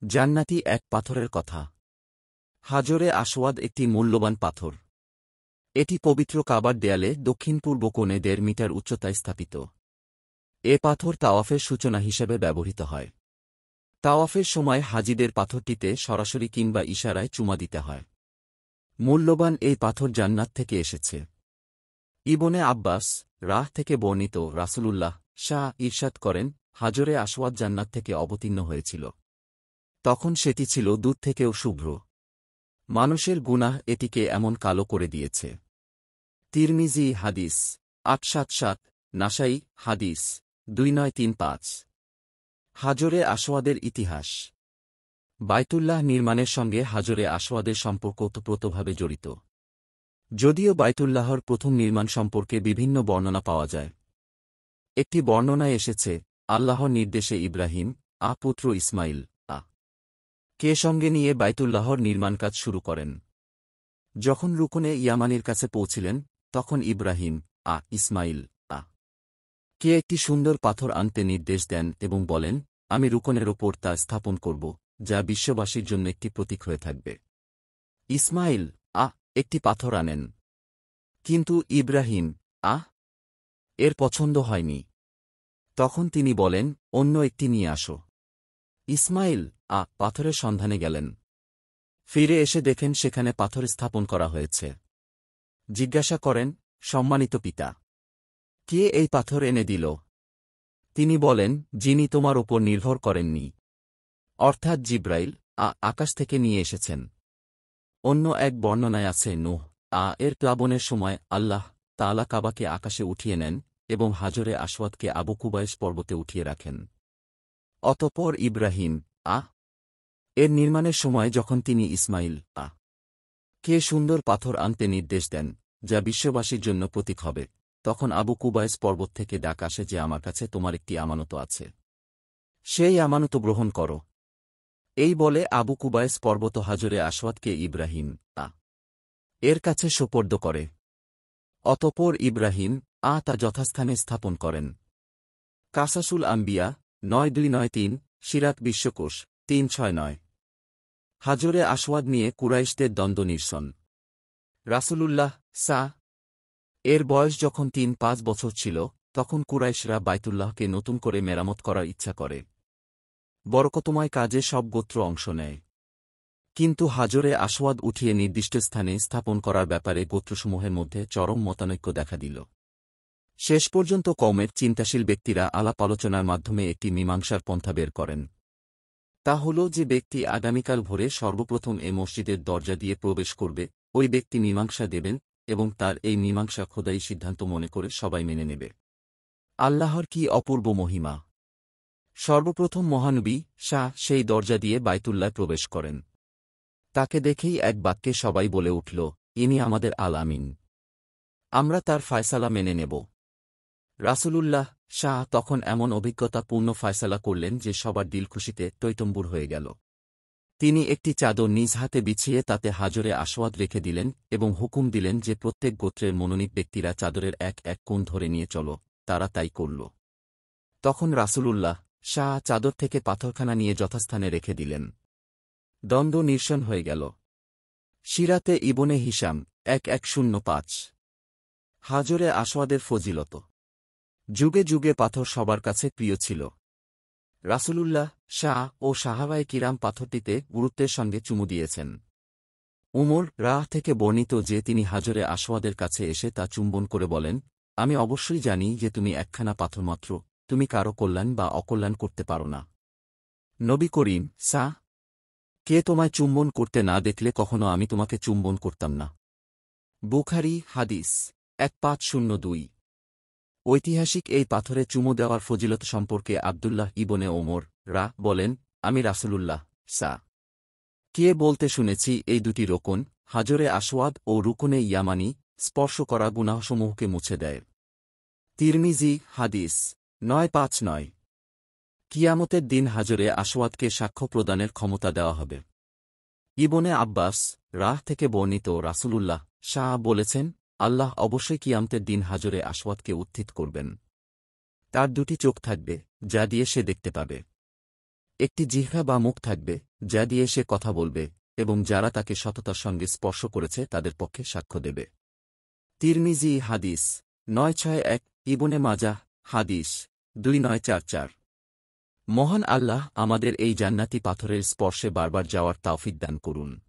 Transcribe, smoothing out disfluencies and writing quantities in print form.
জান্নাতি এক পাথরের কথা। হাজরে আসওয়াদ একটি মূল্যবান পাথর। এটি পবিত্র কাবার দেয়ালে দক্ষিণ-পূর্ব কোণে ১.৫ মিটার উচ্চতায় স্থাপিত। এ পাথর তাওয়াফের সূচনা হিসেবে ব্যবহৃত হয়। তাওয়াফের সময় হাজিদের পাথরটিতে সরাসরি কিংবা ইশারায় চুমা দিতে হয়। মূল্যবান এই পাথর জান্নাত থেকে এসেছে। ইবনে আব্বাস থেকে বর্ণিত রাসূলুল্লাহ ইরশাদ করেন, হাজরে আসওয়াদ জান্নাত থেকে অবতীর্ণ হয়েছিল। তখন সেটি ছিল দুধ থেকেও শুভ্র। মানুষের গুনাহ এটিকে এমন কালো করে দিয়েছে। তিরমিজি হাদিস ৮৭৭, নাসাই হাদিস ২৯৩৫। হাজরে আসওয়াদের ইতিহাস। বাইতুল্লাহ নির্মাণের সঙ্গে হাজরে আসওয়াদের সম্পর্ক ওতপ্রোতভাবে জড়িত। যদিও বাইতুল্লাহর প্রথম নির্মাণ সম্পর্কে বিভিন্ন বর্ণনা পাওয়া যায়। একটি বর্ণনায় এসেছে, আল্লাহর নির্দেশে ইব্রাহিম পুত্র ইসমাইল কে সঙ্গে নিয়ে বাইতুল্লাহর নির্মাণ কাজ শুরু করেন। যখন রুকনে ইয়ামানির কাছে পৌঁছিলেন, তখন ইব্রাহিম ইসমাইল কে একটি সুন্দর পাথর আনতে নির্দেশ দেন এবং বলেন, আমি রুকনের ওপর তা স্থাপন করব, যা বিশ্ববাসীর জন্য একটি প্রতীক হয়ে থাকবে। ইসমাইল একটি পাথর আনেন। কিন্তু ইব্রাহিম এর পছন্দ হয়নি। তখন তিনি বলেন, অন্য একটি নিয়ে আসো। ইসমাইল পাথরের সন্ধানে গেলেন। ফিরে এসে দেখেন সেখানে পাথর স্থাপন করা হয়েছে। জিজ্ঞাসা করেন, সম্মানিত পিতা, কে এই পাথর এনে দিল? তিনি বলেন, যিনি তোমার ওপর নির্ভর করেননি, অর্থাৎ জিব্রাইল আকাশ থেকে নিয়ে এসেছেন। অন্য এক বর্ণনায় আছে, নূহ এর প্লাবনের সময় আল্লাহ তাআলা কাবাকে আকাশে উঠিয়ে নেন এবং হাজরে আসওয়াদকে আবু কুবাইস পর্বতে উঠিয়ে রাখেন। অতঃপর ইব্রাহিম এর নির্মাণের সময় যখন তিনি ইসমাইল কে সুন্দর পাথর আনতে নির্দেশ দেন, যা বিশ্ববাসীর জন্য প্রতীক হবে, তখন আবু কুবাইস পর্বত থেকে ডাক আসে যে আমার কাছে তোমার একটি আমানত আছে, সেই আমানত গ্রহণ করো। এই বলে আবু কুবাইস পর্বত হাজরে আসওয়াদকে ইব্রাহিম এর কাছে সোপর্দ করে। অতঃপর ইব্রাহিম তা যথাস্থানে স্থাপন করেন। কাসাসুল আম্বিয়া ৯২৯৩, সিরাত বিশ্বকোষ ৩৬৯। হাজরে আসওয়াদ নিয়ে কুরাইশদের দ্বন্দ্ব নিরসন। রাসূলুল্লাহ এর বয়স যখন ৩-৫ বছর ছিল, তখন কুরাইশরা বাইতুল্লাহকে নতুন করে মেরামত করার ইচ্ছা করে। বরকতময় কাজে সব গোত্র অংশ নেয়। কিন্তু হাজরে আসওয়াদ উঠিয়ে নির্দিষ্ট স্থানে স্থাপন করার ব্যাপারে গোত্রসমূহের মধ্যে চরম মতানৈক্য দেখা দিল। শেষ পর্যন্ত কওমের চিন্তাশীল ব্যক্তিরা আলাপ আলোচনার মাধ্যমে একটি মীমাংসার পন্থা বের করেন। তা হল, যে ব্যক্তি আগামীকাল ভোরে সর্বপ্রথম এ মসজিদের দরজা দিয়ে প্রবেশ করবে, ওই ব্যক্তি মীমাংসা দেবেন এবং তার এই মীমাংসা খোদাই সিদ্ধান্ত মনে করে সবাই মেনে নেবে। আল্লাহর কি অপূর্ব মহিমা! সর্বপ্রথম মহানবী সেই দরজা দিয়ে বাইতুল্লায় প্রবেশ করেন। তাকে দেখেই এক বাক্যে সবাই বলে উঠল, ইনি আমাদের আল-আমিন। আমরা তার ফায়সালা মেনে নেব। রাসূলুল্লাহ তখন এমন অভিজ্ঞতাপূর্ণ ফায়সালা করলেন যে সবার দিল খুশিতে টইটম্বুর হয়ে গেল। তিনি একটি চাদর নিজ হাতে বিছিয়ে তাতে হাজরে আসওয়াদ রেখে দিলেন এবং হুকুম দিলেন যে প্রত্যেক গোত্রের মনোনীত ব্যক্তিরা চাদরের এক এক কোণ ধরে নিয়ে চলো। তারা তাই করল। তখন রাসূলুল্লাহ চাদর থেকে পাথরখানা নিয়ে যথাস্থানে রেখে দিলেন। দ্বন্দ্ব নিরসন হয়ে গেল। সিরাতে ইবনে হিশাম ১১০৫। হাজরে আসওয়াদের ফজিলত। যুগে যুগে পাথর সবার কাছে প্রিয় ছিল। রাসূলুল্লাহ ও সাহাবায়ে কিরাম পাথরটিতে গুরুত্বের সঙ্গে চুমু দিয়েছেন। উমর থেকে বর্ণিত যে তিনি হাজরে আসওয়াদের কাছে এসে তা চুম্বন করে বলেন, আমি অবশ্যই জানি যে তুমি একখানা পাথর মাত্র, তুমি কারো কল্যাণ বা অকল্যাণ করতে পারো না। নবী করিম কে তোমায় চুম্বন করতে না দেখলে কখনো আমি তোমাকে চুম্বন করতাম না। বুখারী হাদিস ১৫০২। ঐতিহাসিক এই পাথরে চুমু দেওয়ার ফজিলত সম্পর্কে আব্দুল্লাহ ইবনে ওমর বলেন, আমি রাসূলুল্লাহ কে বলতে শুনেছি, এই দুটি রোকন, হাজরে আসওয়াদ ও রুকনে ইয়ামানি, স্পর্শ করা গুনাহসমূহকে মুছে দেয়। তিরমিজি হাদিস ৯৫৯। কিয়ামতের দিন হাজরে আসওয়াদকে সাক্ষ্য প্রদানের ক্ষমতা দেওয়া হবে। ইবনে আব্বাস থেকে বর্ণিত রাসূলুল্লাহ বলেছেন, আল্লাহ অবশ্যই কিয়ামতের দিন হাজরে আসওয়াদকে উত্থিত করবেন। তার দুটি চোখ থাকবে, যা দিয়ে সে দেখতে পাবে। একটি জিহ্বা বা মুখ থাকবে, যা দিয়ে সে কথা বলবে, এবং যারা তাকে সততার সঙ্গে স্পর্শ করেছে তাদের পক্ষে সাক্ষ্য দেবে। তিরমিজি হাদিস ৯৬১, ইবনে মাজাহ হাদিস ২৯৪৪। মহান আল্লাহ আমাদের এই জান্নাতি পাথরের স্পর্শে বারবার যাওয়ার তাওফিক দান করুন।